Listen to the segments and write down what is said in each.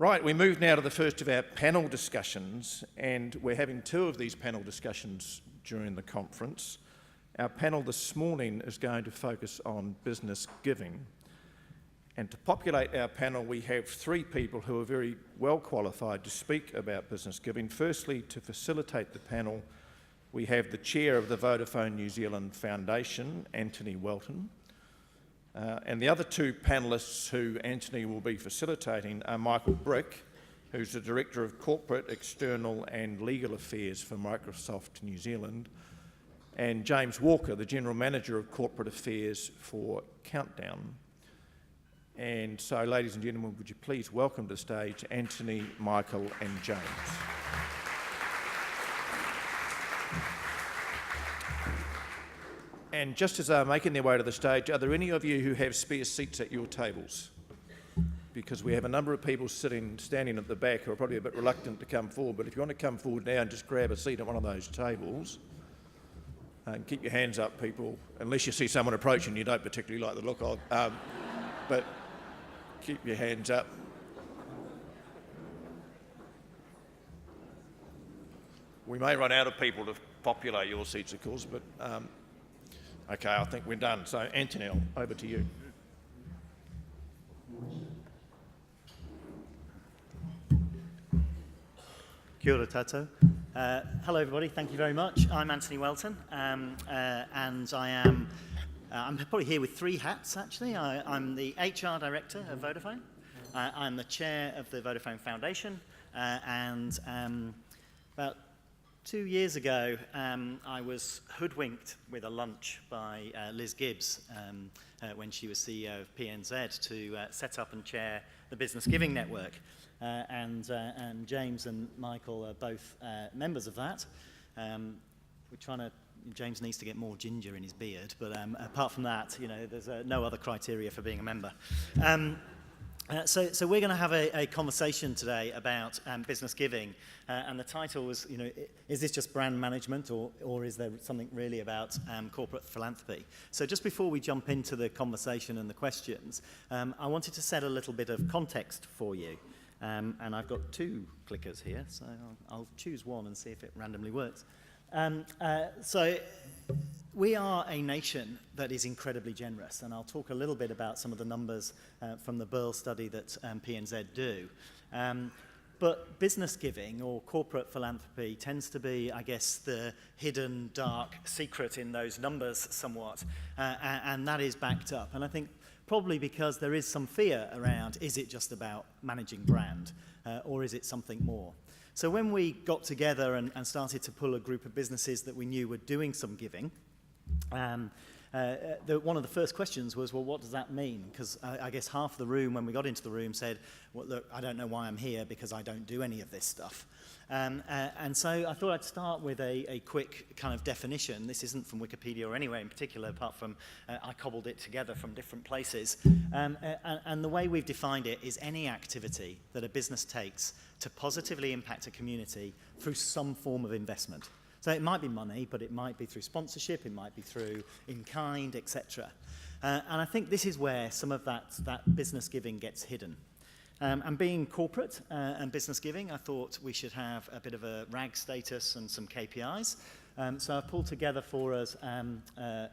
Right, we move now to the first of our panel discussions, and we're having two of these panel discussions during the conference. Our panel this morning is going to focus on business giving. And to populate our panel, we have three people who are very well qualified to speak about business giving. Firstly, to facilitate the panel, we have the chair of the Vodafone New Zealand Foundation, Antony Welton. And the other two panellists who Antony will be facilitating are Michael Brick, who's the Director of Corporate, External and Legal Affairs for Microsoft New Zealand, and James Walker, the General Manager of Corporate Affairs for Countdown. And so, ladies and gentlemen, would you please welcome to the stage Antony, Michael and James. And just as they're making their way to the stage, are there any of you who have spare seats at your tables? Because we have a number of people standing at the back who are probably a bit reluctant to come forward, but if you want to come forward now and just grab a seat at one of those tables, and keep your hands up, people, unless you see someone approaching you don't particularly like the look of, but keep your hands up. We may run out of people to populate your seats, of course, but okay, I think we're done. So, Antony, over to you. Kia ora tātou. Hello, everybody. Thank you very much. I'm Antony Welton, and I'm probably here with three hats, actually. I'm the HR Director of Vodafone. I'm the Chair of the Vodafone Foundation, and about 2 years ago, I was hoodwinked with a lunch by Liz Gibbs when she was CEO of PNZ to set up and chair the Business Giving Network. And James and Michael are both members of that. James needs to get more ginger in his beard, but apart from that, you know, there's no other criteria for being a member. So we're going to have a conversation today about business giving, and the title was, you know, is this just brand management, or is there something really about corporate philanthropy? So just before we jump into the conversation and the questions, I wanted to set a little bit of context for you, and I've got two clickers here, so I'll choose one and see if it randomly works. So we are a nation that is incredibly generous, and I'll talk a little bit about some of the numbers from the Burl study that PNZ do. But business giving or corporate philanthropy tends to be, I guess, the hidden dark secret in those numbers somewhat, and that is backed up. And I think probably because there is some fear around, is it just about managing brand, or is it something more? So when we got together and started to pull a group of businesses that we knew were doing some giving, one of the first questions was, well, what does that mean? Because I guess half the room, when we got into the room, said, well, look, I don't know why I'm here because I don't do any of this stuff. And so I thought I'd start with a quick kind of definition. This isn't from Wikipedia or anywhere in particular, apart from I cobbled it together from different places. And the way we've defined it is any activity that a business takes to positively impact a community through some form of investment. So it might be money, but it might be through sponsorship, it might be through in-kind, etc. And I think this is where some of that business giving gets hidden. And being corporate and business giving, I thought we should have a bit of a RAG status and some KPIs. So I've pulled together for us, there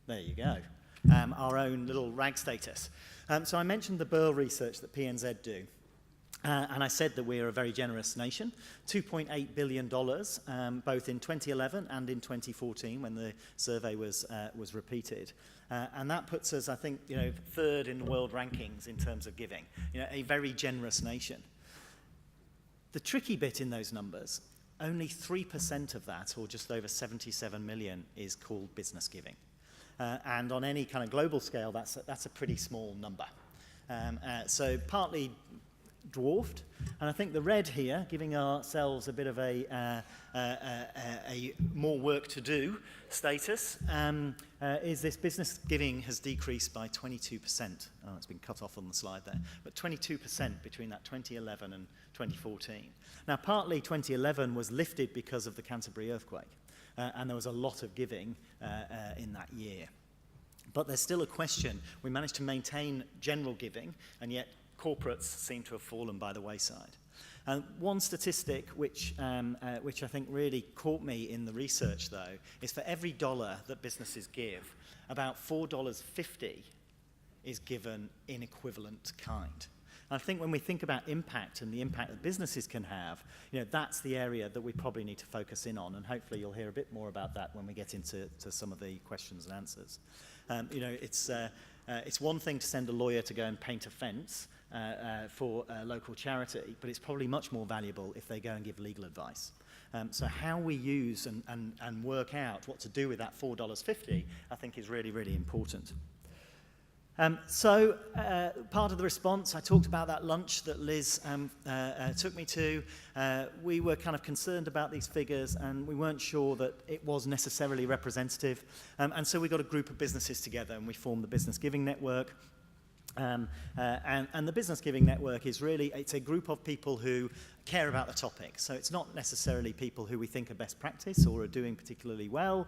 you go, our own little RAG status. So I mentioned the Burl research that PNZ do. And I said that we are a very generous nation, $2.8 billion, both in 2011 and in 2014 when the survey was repeated. And that puts us, I think, you know, third in the world rankings in terms of giving. You know, a very generous nation. The tricky bit in those numbers, only 3% of that, or just over 77 million, is called business giving. And on any kind of global scale, that's a pretty small number. So partly dwarfed, and I think the red here, giving ourselves a bit of a more work to do status, is this business giving has decreased by 22%. Oh, it's been cut off on the slide there, but 22% between that 2011 and 2014. Now, partly 2011 was lifted because of the Canterbury earthquake, and there was a lot of giving in that year. But there's still a question. We managed to maintain general giving, and yet corporates seem to have fallen by the wayside. One statistic which I think really caught me in the research, though, is for every dollar that businesses give, about $4.50 is given in equivalent kind. And I think when we think about impact and the impact that businesses can have, that's the area that we probably need to focus in on, and hopefully you'll hear a bit more about that when we get into some of the questions and answers. It's one thing to send a lawyer to go and paint a fence for a local charity, but it's probably much more valuable if they go and give legal advice. So how we use and work out what to do with that $4.50, I think, is really, really important. Part of the response, I talked about that lunch that Liz took me to. We were kind of concerned about these figures, and we weren't sure that it was necessarily representative. And so we got a group of businesses together, and we formed the Business Giving Network. And the Business Giving Network is really, it's a group of people who care about the topic. So it's not necessarily people who we think are best practice or are doing particularly well.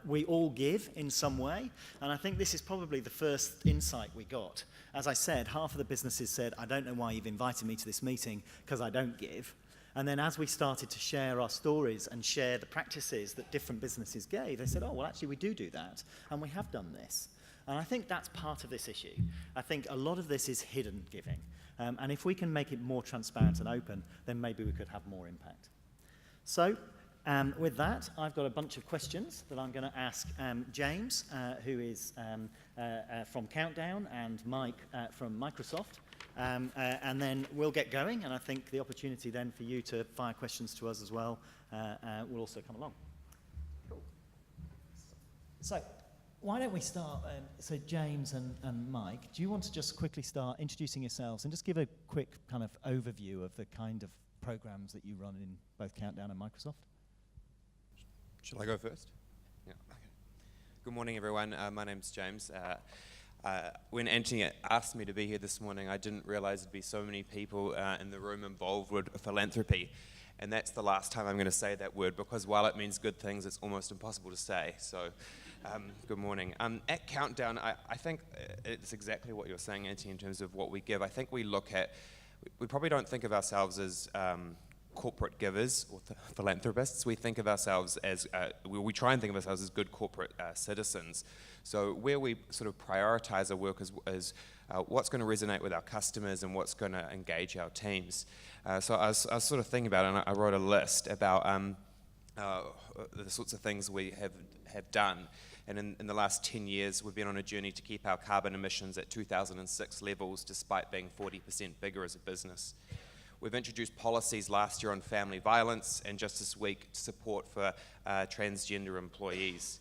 We all give in some way. And I think this is probably the first insight we got. As I said, half of the businesses said, I don't know why you've invited me to this meeting because I don't give. And then as we started to share our stories and share the practices that different businesses gave, they said, oh, well, actually, we do that. And we have done this. And I think that's part of this issue. I think a lot of this is hidden giving. And if we can make it more transparent and open, then maybe we could have more impact. So with that, I've got a bunch of questions that I'm going to ask James, who is from Countdown, and Mike from Microsoft. And then we'll get going. And I think the opportunity then for you to fire questions to us as well will also come along. Cool. So, why don't we start, so James and Mike, do you want to just quickly start introducing yourselves and just give a quick kind of overview of the kind of programs that you run in both Countdown and Microsoft? Shall I go first? Yeah. Okay. Good morning, everyone. My name's James. When Antony asked me to be here this morning, I didn't realize there'd be so many people in the room involved with philanthropy. And that's the last time I'm going to say that word, because while it means good things, it's almost impossible to say. So, good morning. At Countdown, I think it's exactly what you're saying, Antony, in terms of what we give. I think we probably don't think of ourselves as corporate givers or philanthropists. We think of ourselves as, we try and think of ourselves as good corporate citizens. So where we sort of prioritize our work is what's going to resonate with our customers and what's going to engage our teams. So I was sort of thinking about it, and I wrote a list about the sorts of things we have done. And in the last 10 years, we've been on a journey to keep our carbon emissions at 2006 levels, despite being 40% bigger as a business. We've introduced policies last year on family violence, and just this week, support for transgender employees.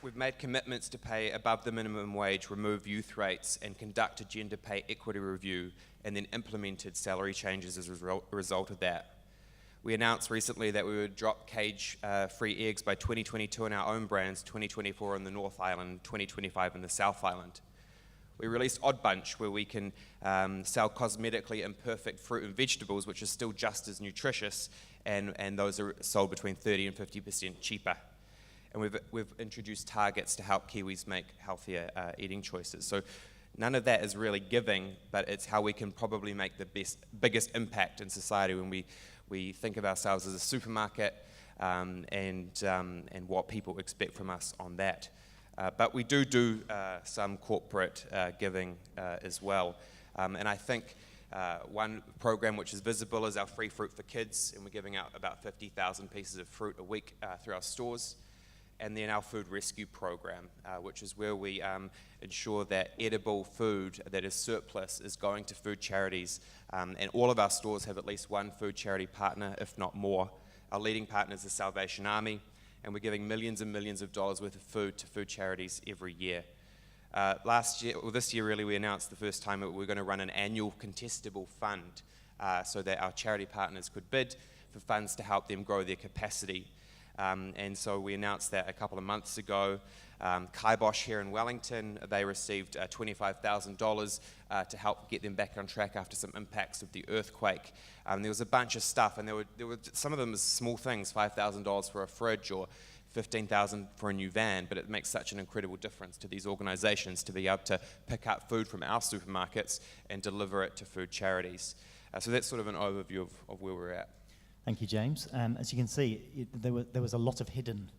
We've made commitments to pay above the minimum wage, remove youth rates, and conduct a gender pay equity review, and then implemented salary changes as a result of that. We announced recently that we would drop cage-free eggs by 2022 in our own brands, 2024 in the North Island, 2025 in the South Island. We released Odd Bunch, where we can sell cosmetically imperfect fruit and vegetables, which are still just as nutritious, and those are sold between 30% and 50% cheaper. And we've introduced targets to help Kiwis make healthier eating choices. So none of that is really giving, but it's how we can probably make the biggest impact in society when we think of ourselves as a supermarket and what people expect from us on that. But we do some corporate giving as well. And I think one program which is visible is our Free Fruit for Kids, and we're giving out about 50,000 pieces of fruit a week through our stores. And then our food rescue program, which is where we ensure that edible food that is surplus is going to food charities. And all of our stores have at least one food charity partner, if not more. Our leading partner is the Salvation Army, and we're giving millions and millions of dollars worth of food to food charities every year. This year really, we announced the first time that we're going to run an annual contestable fund so that our charity partners could bid for funds to help them grow their capacity. And so we announced that a couple of months ago. Kibosh here in Wellington, they received $25,000 to help get them back on track after some impacts of the earthquake. There was a bunch of stuff, and there were some of them as small things, $5,000 for a fridge or $15,000 for a new van, but it makes such an incredible difference to these organisations to be able to pick up food from our supermarkets and deliver it to food charities. So that's sort of an overview of where we're at. Thank you, James. As you can see, there was a lot of hidden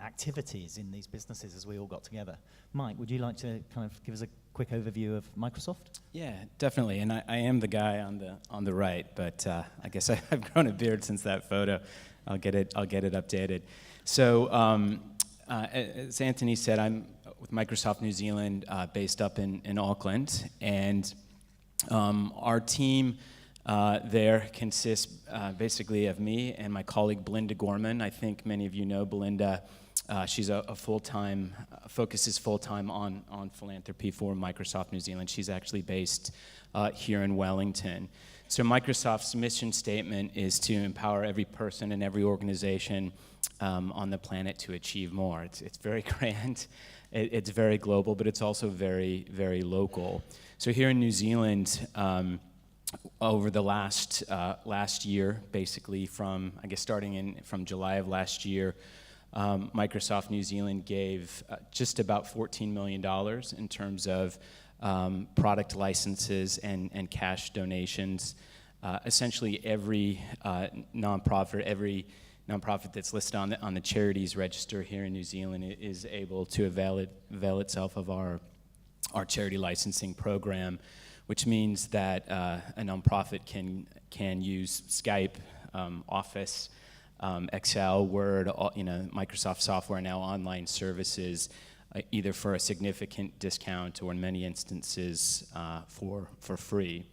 activities in these businesses as we all got together. Mike, would you like to kind of give us a quick overview of Microsoft? Yeah, definitely. And I am the guy on the right, but I guess I've grown a beard since that photo. I'll get it updated. So as Antony said, I'm with Microsoft New Zealand, based up in Auckland, and our team there consists basically of me and my colleague Belinda Gorman. I think many of you know Belinda. She's a full-time, focuses full-time on philanthropy for Microsoft New Zealand. She's actually based here in Wellington. So Microsoft's mission statement is to empower every person and every organization on the planet to achieve more. It's very grand, it's very global, but it's also very, very local. So here in New Zealand, over the last year, basically from, I guess starting from July of last year, Microsoft New Zealand gave just about $14 million in terms of product licenses and cash donations. Essentially every nonprofit that's listed on the charities register here in New Zealand is able to avail itself of our charity licensing program, which means that a nonprofit can use Skype, Office, Excel, Word, Microsoft software, now online services, either for a significant discount or in many instances for free.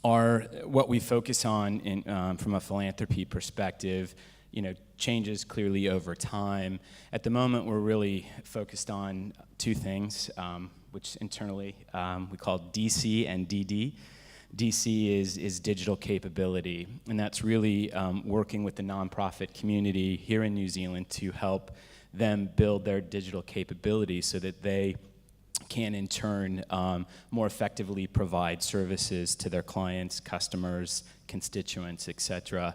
What we focus on from a philanthropy perspective, changes clearly over time. At the moment, we're really focused on two things, which internally we call DC and DD. DC is digital capability, and that's really working with the nonprofit community here in New Zealand to help them build their digital capability so that they can in turn more effectively provide services to their clients, customers, constituents, etc.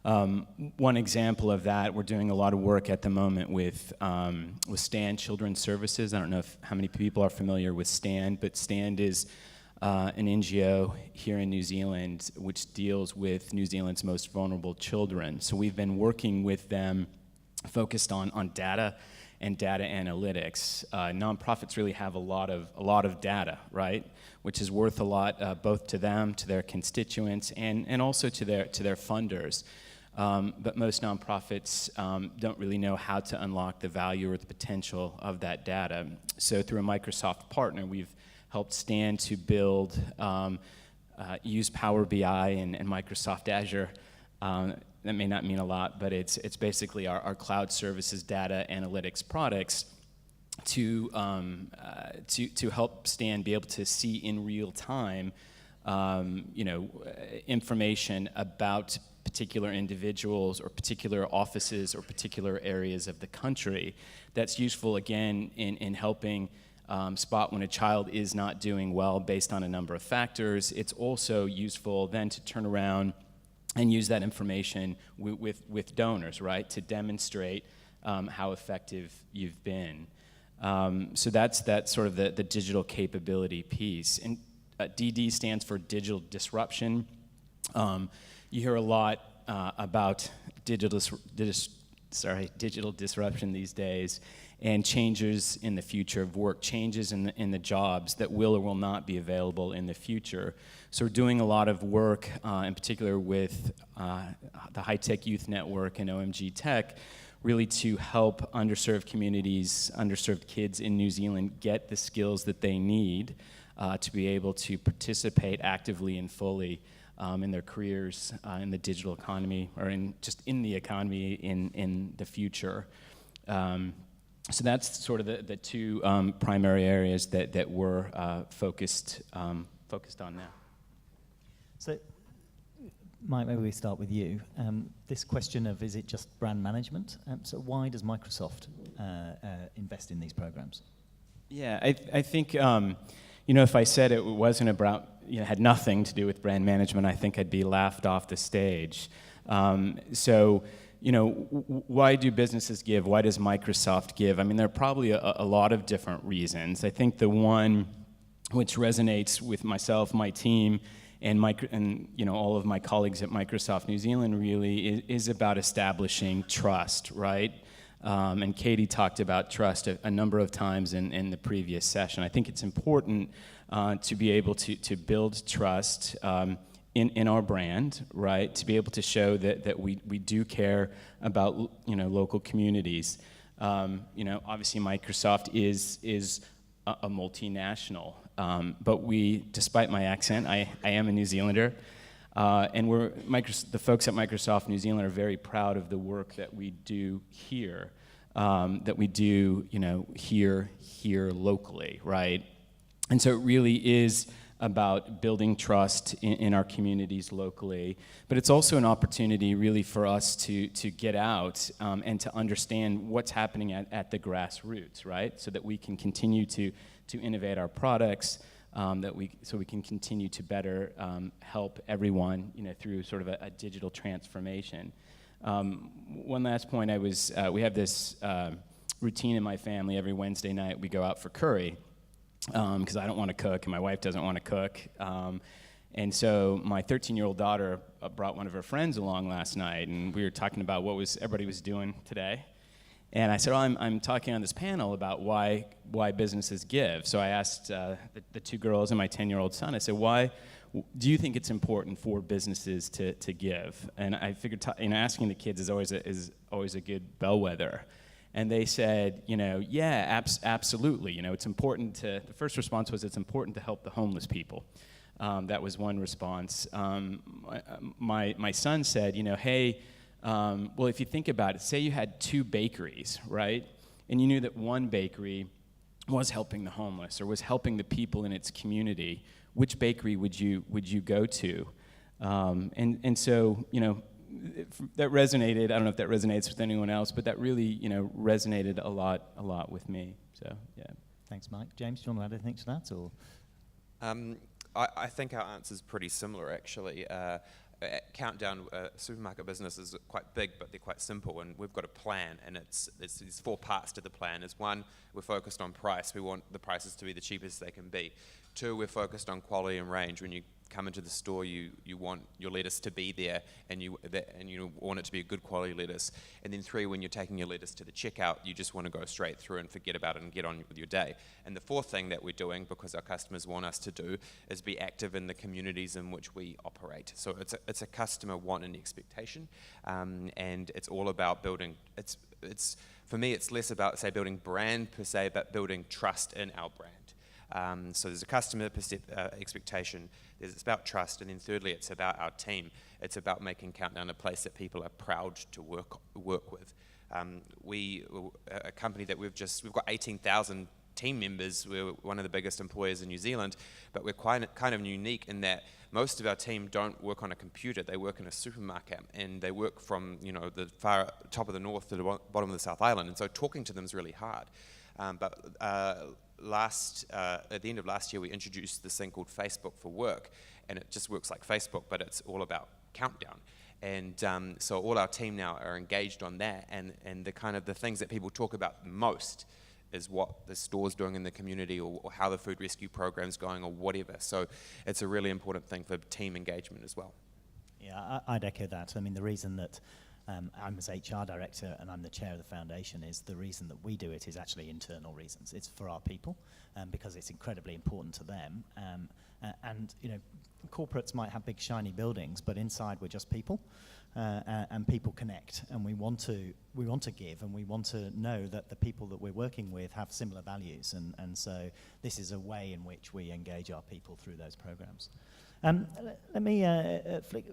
One example of that, we're doing a lot of work at the moment with STAND Children's Services. I don't know how many people are familiar with STAND, but STAND is an NGO here in New Zealand which deals with New Zealand's most vulnerable children. So we've been working with them focused on data and data analytics. Nonprofits really have a lot of data, right? Which is worth a lot both to them, to their constituents, and also to their funders. But most nonprofits don't really know how to unlock the value or the potential of that data. So through a Microsoft partner, we've helped STAND to build, use Power BI and Microsoft Azure. That may not mean a lot, but it's basically our cloud services data analytics products to help STAND be able to see in real time, information about particular individuals or particular offices or particular areas of the country. That's useful again in helping spot when a child is not doing well based on a number of factors. It's also useful then to turn around and use that information with donors, right, to demonstrate how effective you've been. So that's sort of the digital capability piece. And DD stands for digital disruption. You hear a lot about digital disruption these days, and changes in the future of work, changes in the jobs that will or will not be available in the future. So we're doing a lot of work, in particular with the High Tech Youth Network and OMG Tech, really to help underserved communities, underserved kids in New Zealand get the skills that they need to be able to participate actively and fully in their careers in the digital economy, or in the economy in the future. So that's sort of the two primary areas that we're focused on now. So Mike, maybe we start with you. This question of, is it just brand management? So why does Microsoft invest in these programs? Yeah, I think, if I said it wasn't about, had nothing to do with brand management, I think I'd be laughed off the stage. Why do businesses give? Why does Microsoft give? I mean, there are probably a lot of different reasons. I think the one which resonates with myself, my team, and all of my colleagues at Microsoft New Zealand really is about establishing trust, right? And Katie talked about trust a number of times in the previous session. I think it's important to be able to build trust in our brand, right? To be able to show that we do care about local communities. Obviously Microsoft is a multinational, but despite my accent, I am a New Zealander, and the folks at Microsoft New Zealand are very proud of the work that we do here, here locally, right? And so it really is about building trust in our communities locally, but it's also an opportunity really for us to get out and to understand what's happening at the grassroots, right? So that we can continue to innovate our products, so we can continue to better help everyone, through sort of a digital transformation. One last point, we have this routine in my family. Every Wednesday night we go out for curry, because I don't want to cook and my wife doesn't want to cook. And so my 13-year-old daughter brought one of her friends along last night, and we were talking about what everybody was doing today. And I said, I'm talking on this panel about why businesses give. So I asked the two girls and my 10-year-old son, I said, why do you think it's important for businesses to give? And I figured, asking the kids is always a good bellwether. And they said, yeah, absolutely. It's important the first response was, it's important to help the homeless people. That was one response. My son said, hey, well, if you think about it, say you had two bakeries, right? And you knew that one bakery was helping the homeless or was helping the people in its community. Which bakery would you go to? And so, that resonated. I don't know if that resonates with anyone else, but that really, resonated a lot with me. So, yeah. Thanks, Mike. James, do you want to add anything to that, or? I think our answer is pretty similar, actually. Countdown supermarket business is quite big, but they're quite simple, and we've got a plan, and it's these 4 parts to the plan. Is 1, we're focused on price. We want the prices to be the cheapest they can be. 2, we're focused on quality and range. When you come into the store, you want your lettuce to be there, and you want it to be a good quality lettuce. And then 3, when you're taking your lettuce to the checkout, you just want to go straight through and forget about it and get on with your day. And the 4th thing that we're doing, because our customers want us to do, is be active in the communities in which we operate. So it's a customer want and expectation, and it's all about building. It's for me, it's less about, say, building brand per se, but building trust in our brand. So there's a customer expectation, it's about trust, and then thirdly, it's about our team. It's about making Countdown a place that people are proud to work with. We're a company that we've got 18,000 team members. We're one of the biggest employers in New Zealand, but we're kind of unique in that most of our team don't work on a computer. They work in a supermarket, and they work from the far top of the north to the bottom of the South Island, and so talking to them is really hard. But at the end of last year, we introduced this thing called Facebook for Work, and it just works like Facebook, but it's all about Countdown. And so all our team now are engaged on that, and the things that people talk about most is what the store's doing in the community, or how the food rescue program's going, or whatever. So it's a really important thing for team engagement as well. Yeah, I'd echo that. I mean, the reason that I'm as HR director and I'm the chair of the foundation is the reason that we do it is actually internal reasons. It's for our people, because it's incredibly important to them. And corporates might have big shiny buildings, but inside we're just people, and people connect, and we want to give, and we want to know that the people that we're working with have similar values, and so this is a way in which we engage our people through those programs. Let me flick.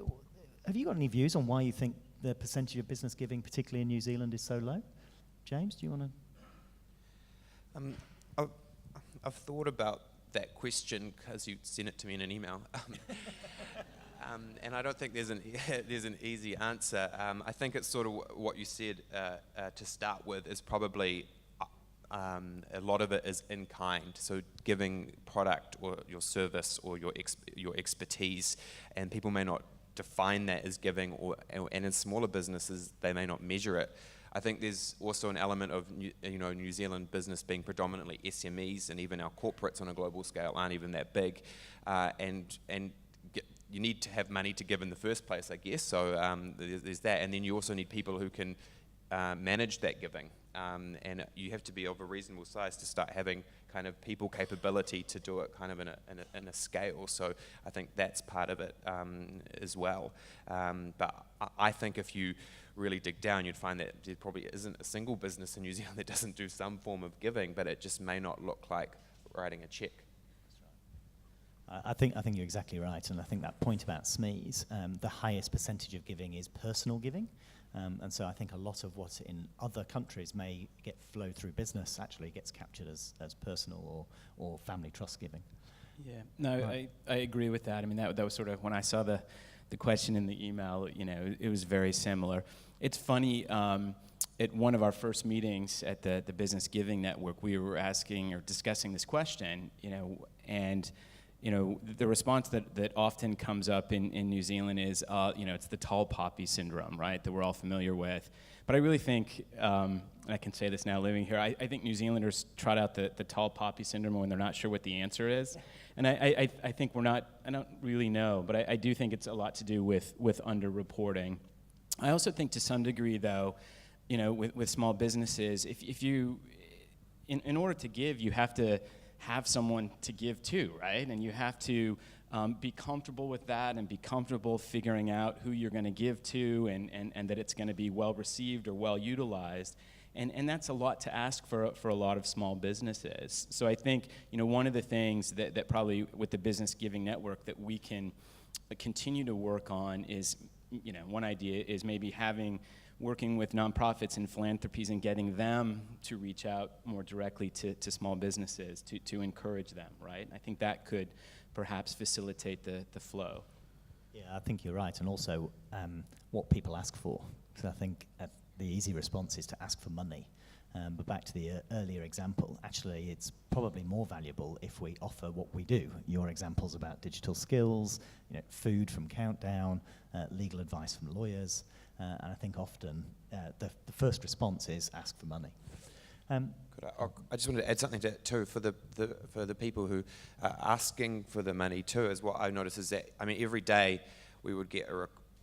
Have you got any views on why you think the percentage of business giving, particularly in New Zealand, is so low? James, do you want to? I've thought about that question because you sent it to me in an email. And I don't think there's an easy answer. I think it's sort of what you said to start with is probably a lot of it is in kind. So giving product or your service or your expertise, and people may not define that as giving, and in smaller businesses they may not measure it. I think there's also an element of New Zealand business being predominantly SMEs, and even our corporates on a global scale aren't even that big, and you need to have money to give in the first place, I guess. So there's that, and then you also need people who can manage that giving, and you have to be of a reasonable size to start having kind of people capability to do it kind of in a scale. So I think that's part of it as well. But I think if you really dig down, you'd find that there probably isn't a single business in New Zealand that doesn't do some form of giving, but it just may not look like writing a check. I think you're exactly right, and I think that point about SMEs, the highest percentage of giving is personal giving, and so I think a lot of what in other countries may get flowed through business actually gets captured as personal or family trust giving. Yeah, no, right. I agree with that. I mean, that was sort of when I saw the question in the email, it was very similar. It's funny, at one of our first meetings at the Business Giving Network, we were asking or discussing this question, and the response that often comes up in New Zealand is, it's the tall poppy syndrome, right, that we're all familiar with. But I really think, and I can say this now living here, I think New Zealanders trot out the tall poppy syndrome when they're not sure what the answer is. And I think I don't really know, but I do think it's a lot to do with underreporting. I also think to some degree, though, with small businesses, if you, in order to give, you have to have someone to give to, right? And you have to be comfortable with that and be comfortable figuring out who you're going to give to and that it's going to be well received or well utilized. And that's a lot to ask for a lot of small businesses. So I think, one of the things that probably with the Business Giving Network that we can continue to work on is, one idea is maybe working with nonprofits and philanthropies and getting them to reach out more directly to small businesses to encourage them, right? I think that could perhaps facilitate the flow. Yeah, I think you're right, and also what people ask for. So I think the easy response is to ask for money. But back to the earlier example, actually it's probably more valuable if we offer what we do. Your examples about digital skills, food from Countdown, legal advice from lawyers, and I think often the first response is ask for money. I just wanted to add something too for the people who are asking for the money too. Is what I notice is that every day we would get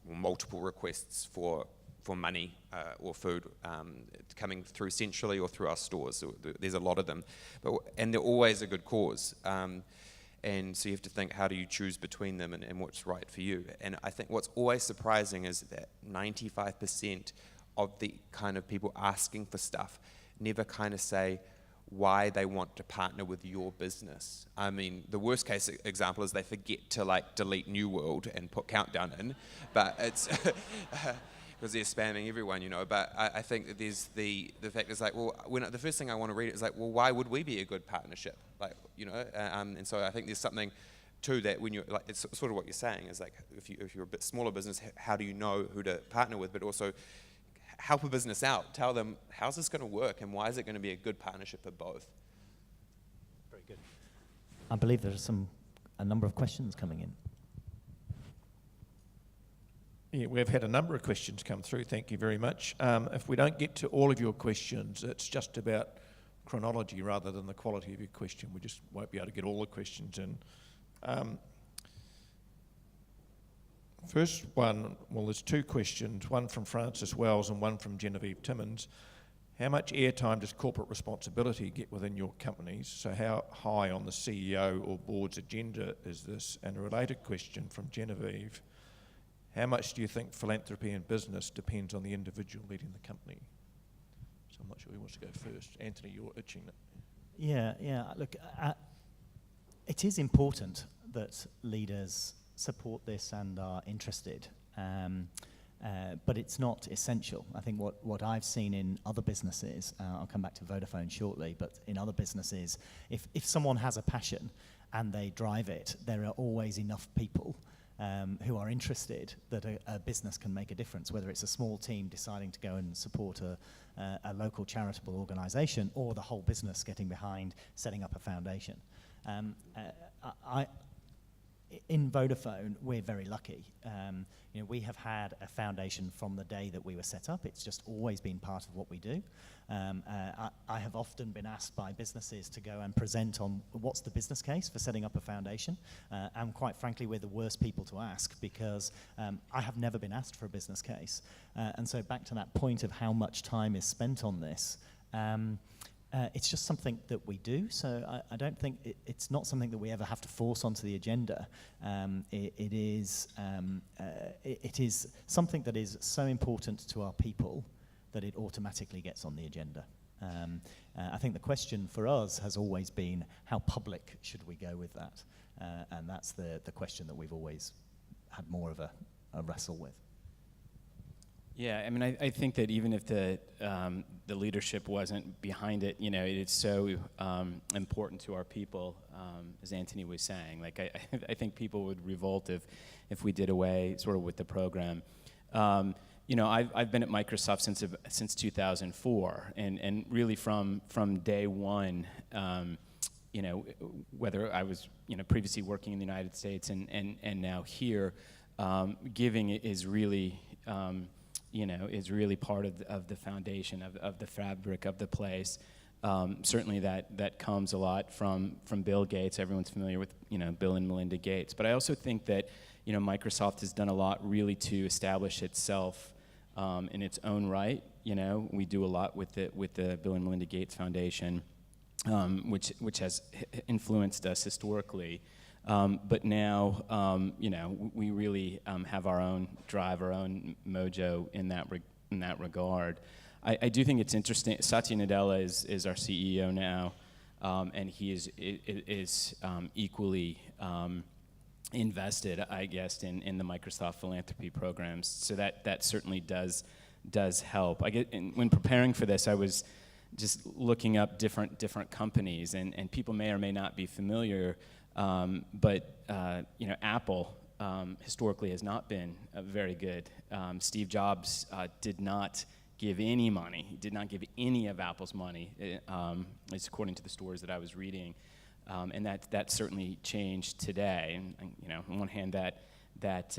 multiple requests for money or food coming through centrally or through our stores. So there's a lot of them, and they're always a good cause. And so you have to think, how do you choose between them and what's right for you? And I think what's always surprising is that 95% of the kind of people asking for stuff never kind of say why they want to partner with your business. I mean, the worst case example is they forget to delete New World and put Countdown in, but it's because they're spamming everyone, But I think that there's the fact is the first thing I want to read is why would we be a good partnership? And so I think there's something too that when you're it's sort of what you're saying is if you're a bit smaller business, how do you know who to partner with? But also help a business out. Tell them how's this going to work and why is it going to be a good partnership for both. Very good. I believe there's a number of questions coming in. Yeah, we've had a number of questions come through. Thank you very much. If we don't get to all of your questions, it's just about chronology rather than the quality of your question. We just won't be able to get all the questions in. First one, there's two questions, one from Francis Wells and one from Genevieve Timmins. How much airtime does corporate responsibility get within your companies? So how high on the CEO or board's agenda is this? And a related question from Genevieve, how much do you think philanthropy in business depends on the individual leading the company? So I'm not sure who wants to go first. Antony, you're itching it. Yeah. Look, it is important that leaders support this and are interested, but it's not essential. I think what I've seen in other businesses, I'll come back to Vodafone shortly, but in other businesses, if someone has a passion and they drive it, there are always enough people who are interested that a business can make a difference, whether it's a small team deciding to go and support a local charitable organisation, or the whole business getting behind setting up a foundation. In Vodafone, we're very lucky. We have had a foundation from the day that we were set up. It's just always been part of what we do. I have often been asked by businesses to go and present on what's the business case for setting up a foundation. And quite frankly, we're the worst people to ask, because I have never been asked for a business case. And so back to that point of how much time is spent on this, it's just something that we do, so I don't think it's not something that we ever have to force onto the agenda. It is something that is so important to our people that it automatically gets on the agenda. I think the question for us has always been, how public should we go with that? And that's the question that we've always had more of a wrestle with. Yeah, I mean, I think that even if the leadership wasn't behind it, it's so important to our people, as Antony was saying. Like, I think people would revolt if we did away sort of with the program. I've been at Microsoft since 2004, and really from day one, whether I was previously working in the United States and now here, giving is really is really part of the foundation of the fabric of the place. Certainly that comes a lot from Bill Gates. Everyone's familiar with Bill and Melinda Gates. But I also think that Microsoft has done a lot really to establish itself in its own right. We do a lot with the Bill and Melinda Gates Foundation, which has influenced us historically. But now, we really have our own drive, our own mojo in that regard. I do think it's interesting. Satya Nadella is our CEO now, and he is equally invested, I guess, in the Microsoft Philanthropy programs. So that certainly does help. When preparing for this, I was just looking up different companies, and people may or may not be familiar. But Apple historically has not been very good. Steve Jobs did not give any money. He did not give any of Apple's money, it's according to the stories that I was reading. And that certainly changed today. And on one hand, that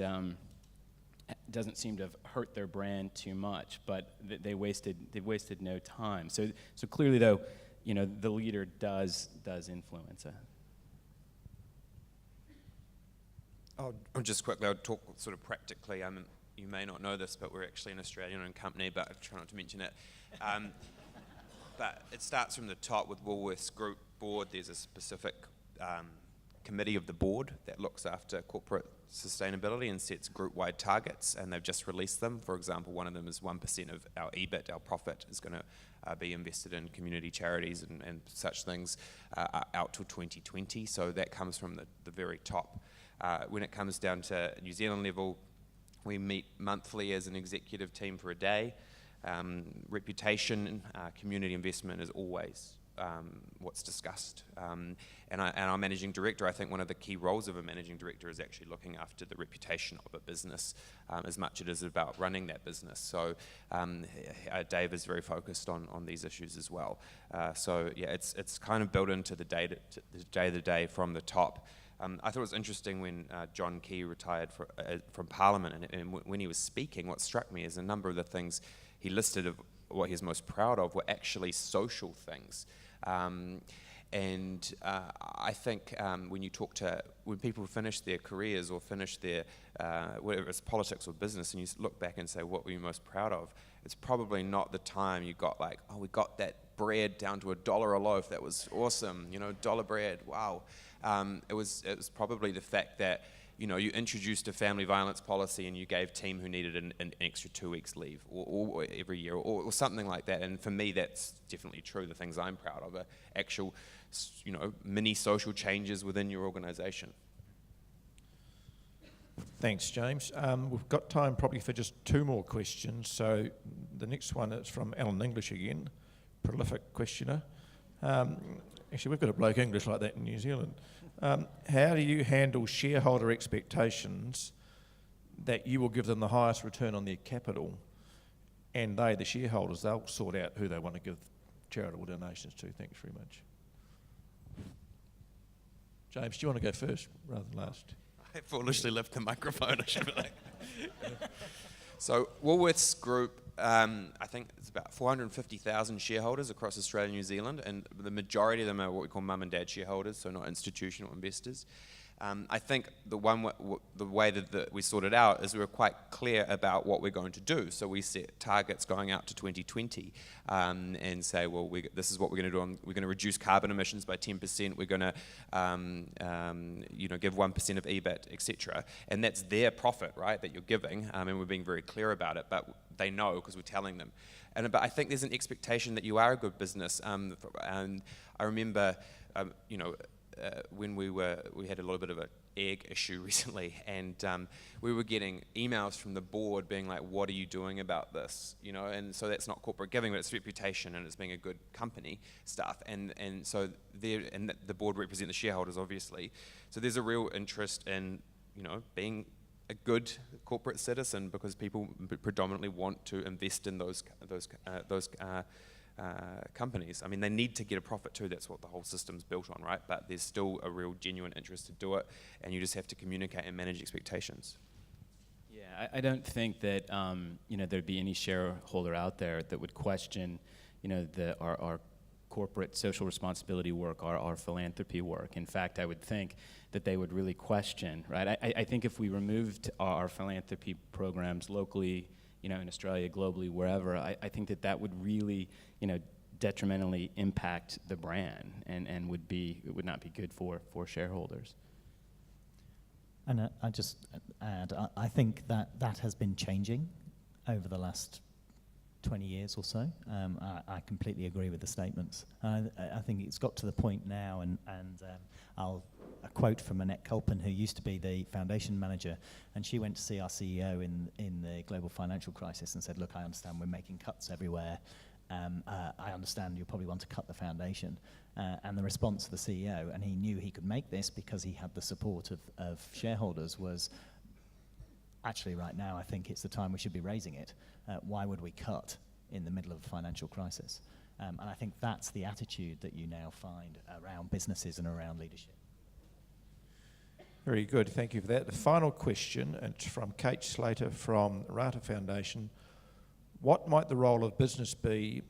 doesn't seem to have hurt their brand too much, but they wasted no time. So clearly, though, the leader does influence it. I'll just quickly, I'll talk sort of practically. You may not know this, but we're actually an Australian-owned company, but I try not to mention it. But it starts from the top with Woolworths Group Board. There's a specific committee of the board that looks after corporate sustainability and sets group-wide targets, and they've just released them. For example, one of them is 1% of our EBIT, our profit, is going to be invested in community charities and such things out till 2020. So that comes from the very top. When it comes down to New Zealand level, we meet monthly as an executive team for a day. Reputation, community investment is always what's discussed. And our managing director, I think one of the key roles of a managing director is actually looking after the reputation of a business as much as it is about running that business. So Dave is very focused on these issues as well. So yeah, it's kind of built into the day-to-day from the top. I thought it was interesting when John Key retired from Parliament, and when he was speaking, what struck me is a number of the things he listed of what he was most proud of were actually social things. And I think when people finish their careers or finish their, whether it's politics or business, and you look back and say, what were you most proud of? It's probably not the time you got like, oh, we got that bread down to $1 a loaf. That was awesome, dollar bread, wow. It was probably the fact that you introduced a family violence policy and you gave team who needed an extra 2 weeks leave or every year or something like that. And for me, that's definitely true. The things I'm proud of are actual, mini social changes within your organisation. Thanks, James. We've got time probably for just 2 more questions. So the next one is from Alan English again, prolific questioner. Actually, we've got a bloke English like that in New Zealand. How do you handle shareholder expectations that you will give them the highest return on their capital, and they, the shareholders, they'll sort out who they want to give charitable donations to? Thanks very much. James, do you want to go first rather than last? I foolishly left the microphone. I should be like. So Woolworths Group, I think it's about 450,000 shareholders across Australia and New Zealand, and the majority of them are what we call mum and dad shareholders, so not institutional investors. I think the way that we sorted out is we were quite clear about what we're going to do. So we set targets going out to 2020 and say, well, this is what we're going to do. We're going to reduce carbon emissions by 10%. We're going to, give 1% of EBIT, etc. And that's their profit, right, that you're giving. And we're being very clear about it, but they know because we're telling them. But I think there's an expectation that you are a good business. And I remember, when we had a little bit of an egg issue recently, and we were getting emails from the board being like, what are you doing about this? And so that's not corporate giving, but it's reputation and it's being a good company stuff. And so the board represent the shareholders, obviously. So there's a real interest in, being a good corporate citizen, because people predominantly want to invest in those companies. I mean, they need to get a profit too. That's what the whole system's built on, right? But there's still a real genuine interest to do it, and you just have to communicate and manage expectations. Yeah, I don't think that there'd be any shareholder out there that would question, our corporate social responsibility work, our philanthropy work. In fact, I would think that they would really question, right? I think if we removed our philanthropy programs locally, in Australia, globally, wherever, I think that would really, detrimentally impact the brand and it would not be good for shareholders. And I just add, I think that has been changing over the last 20 years or so. I completely agree with the statements. I think it's got to the point now, and a quote from Annette Culpin, who used to be the foundation manager, and she went to see our CEO in the global financial crisis and said, look, I understand we're making cuts everywhere. I understand you'll probably want to cut the foundation. And the response of the CEO, and he knew he could make this because he had the support of shareholders, was, actually right now I think it's the time we should be raising it. Why would we cut in the middle of a financial crisis? And I think that's the attitude that you now find around businesses and around leadership. Very good, thank you for that. The final question, and it's from Kate Slater from Rata Foundation. What might the role of business be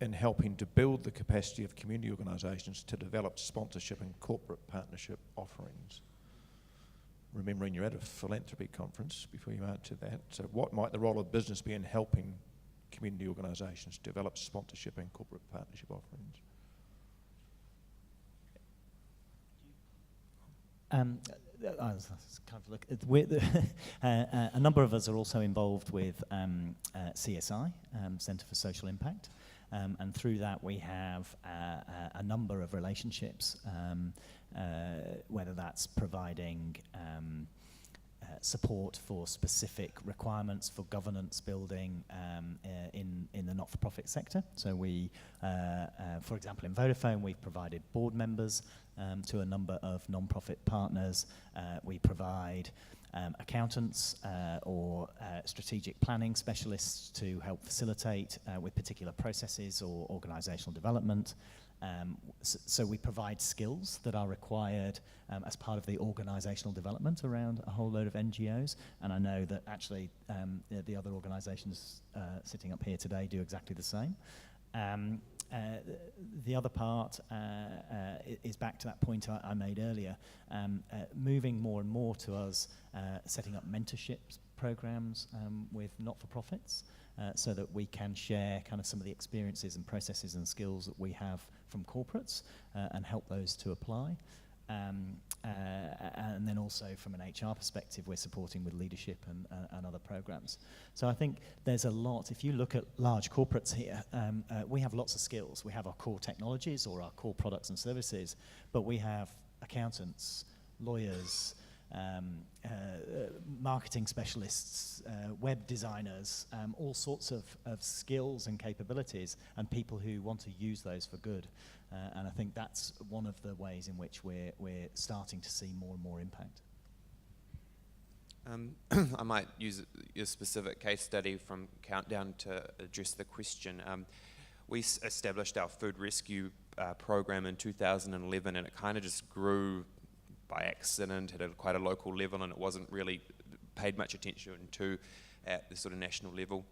in helping to build the capacity of community organisations to develop sponsorship and corporate partnership offerings? Remembering you're at a philanthropy conference before you answer that. So what might the role of business be in helping community organisations develop sponsorship and corporate partnership offerings? A number of us are also involved with CSI, Centre for Social Impact, and through that we have a number of relationships, whether that's providing support for specific requirements for governance building in the not-for-profit sector. So we, for example, in Vodafone, we've provided board members to a number of non-profit partners. We provide accountants or strategic planning specialists to help facilitate with particular processes or organisational development. So we provide skills that are required as part of the organisational development around a whole load of NGOs, and I know that actually the other organisations sitting up here today do exactly the same. The other part is back to that point I made earlier, moving more and more to us setting up mentorship programs with not-for-profits so that we can share kind of some of the experiences and processes and skills that we have from corporates and help those to apply. And then also from an HR perspective, we're supporting with leadership and other programs. So I think there's a lot. If you look at large corporates here, we have lots of skills. We have our core technologies or our core products and services, but we have accountants, lawyers, marketing specialists, web designers, all sorts of skills and capabilities, and people who want to use those for good. And I think that's one of the ways in which we're starting to see more and more impact. I might use a specific case study from Countdown to address the question. We established our food rescue program in 2011, and it kind of just grew by accident at quite a local level, and it wasn't really paid much attention to at the sort of national level.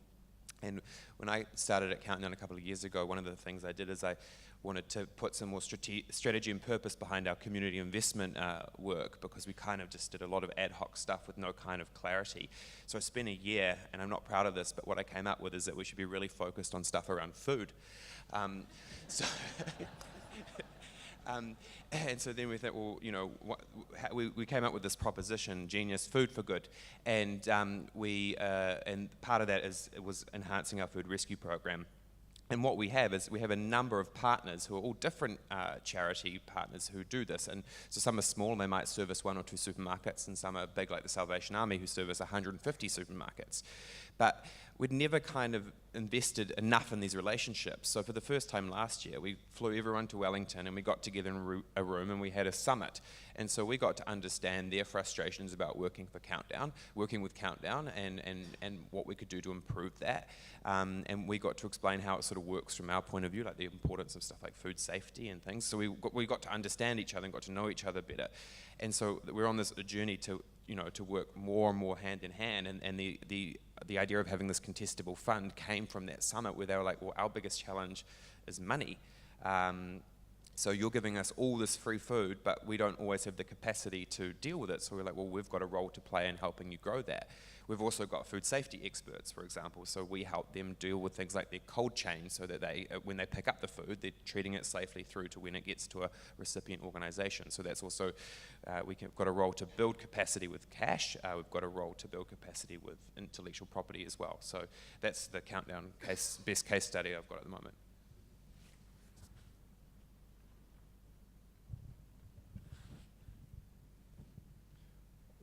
And when I started at Countdown a couple of years ago, one of the things I did is I wanted to put some more strategy and purpose behind our community investment work, because we kind of just did a lot of ad hoc stuff with no kind of clarity. So I spent a year, and I'm not proud of this, but what I came up with is that we should be really focused on stuff around food. And so then we thought, well, you know, we came up with this proposition, Genius, Food for Good, and and part of that was enhancing our food rescue program. And what we have is we have a number of partners who are all different charity partners who do this. And so some are small, and they might service 1 or 2 supermarkets, and some are big, like the Salvation Army, who service 150 supermarkets. But we'd never kind of invested enough in these relationships. So for the first time last year, we flew everyone to Wellington, and we got together in a room, and we had a summit. And so we got to understand their frustrations about working with Countdown, and what we could do to improve that. And we got to explain how it sort of works from our point of view, like the importance of stuff like food safety and things. So we got to understand each other and got to know each other better. And so we're on this journey to work more and more hand in hand. And the idea of having this contestable fund came from that summit, where they were like, well, our biggest challenge is money. So you're giving us all this free food, but we don't always have the capacity to deal with it. So we're like, well, we've got a role to play in helping you grow that. We've also got food safety experts, for example, so we help them deal with things like their cold chain, so that they, when they pick up the food, they're treating it safely through to when it gets to a recipient organisation. So that's also, we've got a role to build capacity with cash. We've got a role to build capacity with intellectual property as well. So that's the Countdown best case study I've got at the moment.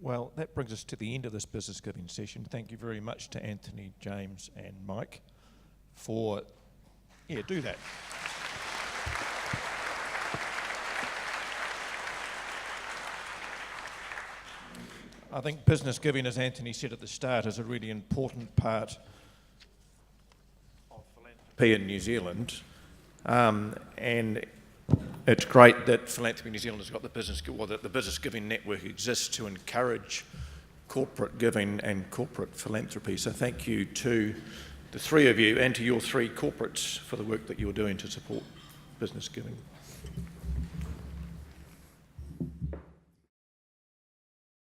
Well, that brings us to the end of this business giving session. Thank you very much to Antony, James and Mike for, do that. I think business giving, as Antony said at the start, is a really important part of philanthropy in New Zealand. And it's great that Philanthropy New Zealand has got the business giving network exists to encourage corporate giving and corporate philanthropy. So thank you to the three of you and to your 3 corporates for the work that you're doing to support business giving.